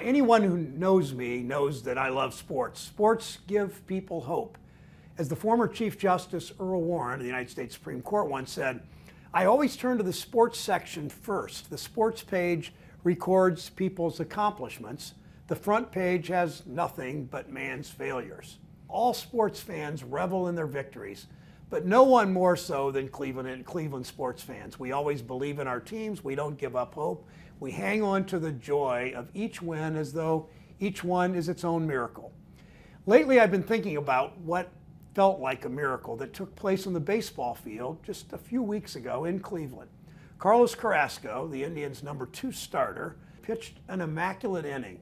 Anyone who knows me knows that I love sports. Sports give people hope. As the former Chief Justice Earl Warren of the United States Supreme Court once said, I always turn to the sports section first. The sports page records people's accomplishments. The front page has nothing but man's failures. All sports fans revel in their victories, but no one more so than Cleveland sports fans. We always believe in our teams. We don't give up hope. We hang on to the joy of each win as though each one is its own miracle. Lately, I've been thinking about what felt like a miracle that took place on the baseball field just a few weeks ago in Cleveland. Carlos Carrasco, the Indians' #2 starter, pitched an immaculate inning.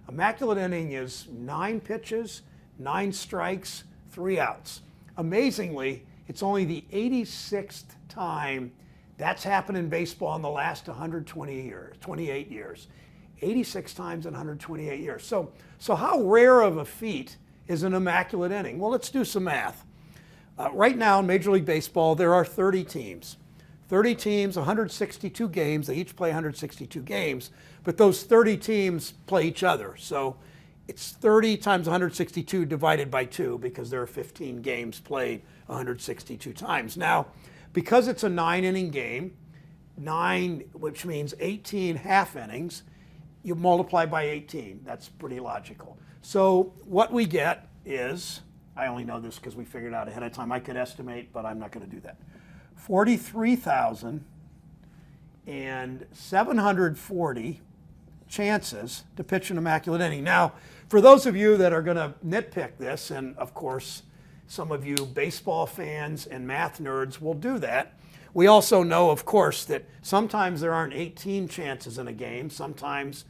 Immaculate inning is 9 pitches, 9 strikes, 3 outs. Amazingly, it's only the 86th time that's happened in baseball in the last 28 years. 86 times in 128 years. So how rare of a feat is an immaculate inning? Well, let's do some math. Right now in Major League Baseball, there are 30 teams. 30 teams, 162 games. They each play 162 games, but those 30 teams play each other. So it's 30 times 162 divided by 2 because there are 15 games played 162 times. Now, because it's a 9-inning game, 9, which means 18 half innings, you multiply by 18. That's pretty logical. So what we get is, I only know this because we figured out ahead of time. I could estimate, but I'm not going to do that. 43,740 chances to pitch an immaculate inning. Now, for those of you that are going to nitpick this, and of course, some of you baseball fans and math nerds will do that. We also know, of course, that sometimes there aren't 18 chances in a game. Sometimes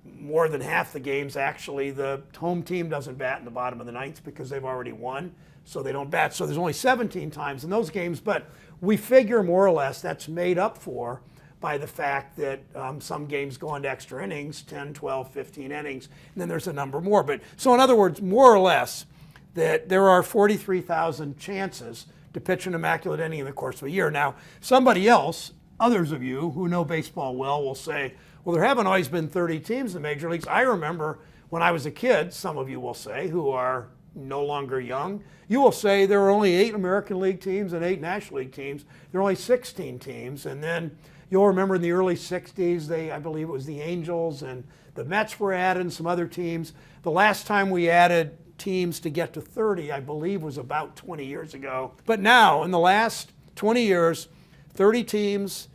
more than half the games, actually, the home team doesn't bat in the bottom of the ninth because they've already won, so they don't bat. So there's only 17 times in those games, but we figure more or less that's made up for by the fact that some games go into extra innings, 10, 12, 15 innings, and then there's a number more. But so in other words, more or less, that there are 43,000 chances to pitch an immaculate inning in the course of a year. Now, somebody else, others of you who know baseball well, will say, well, there haven't always been 30 teams in the major leagues. I remember when I was a kid, some of you will say, who are no longer young, you will say there were only 8 American League teams and 8 National League teams. There are only 16 teams. And then you'll remember in the early 60s, I believe it was the Angels and the Mets were added and some other teams. The last time we added teams to get to 30, I believe, was about 20 years ago. But now, in the last 20 years, 30 teams,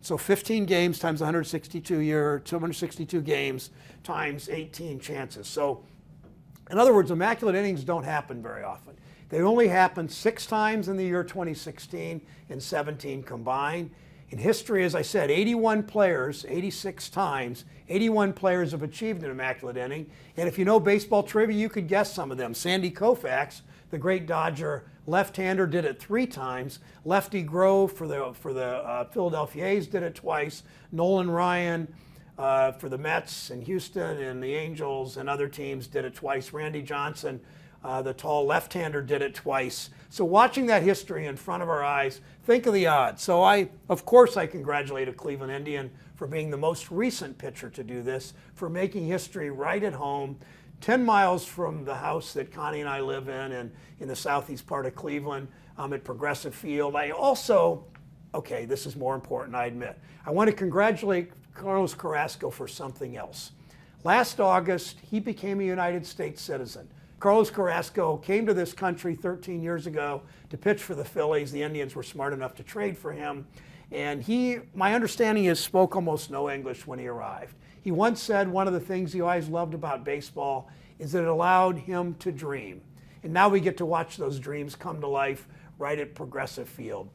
so 15 games times 262 games times 18 chances. So, in other words, immaculate innings don't happen very often. They only happened 6 times in the year 2016 and 17 combined. In history, as I said, 81 players, 86 times, 81 players have achieved an immaculate inning. And if you know baseball trivia, you could guess some of them. Sandy Koufax, the great Dodger left-hander, did it 3 times. Lefty Grove for the Philadelphia A's did it twice. Nolan Ryan for the Mets and Houston and the Angels and other teams did it twice. Randy Johnson, the tall left-hander, did it twice. So watching that history in front of our eyes, think of the odds. So of course I congratulate a Cleveland Indian for being the most recent pitcher to do this, for making history right at home, 10 miles from the house that Connie and I live in the southeast part of Cleveland at Progressive Field. I also, okay, this is more important, I admit. I want to congratulate Carlos Carrasco for something else. Last August, he became a United States citizen. Carlos Carrasco came to this country 13 years ago to pitch for the Phillies. The Indians were smart enough to trade for him. And my understanding is, spoke almost no English when he arrived. He once said one of the things he always loved about baseball is that it allowed him to dream. And now we get to watch those dreams come to life right at Progressive Field.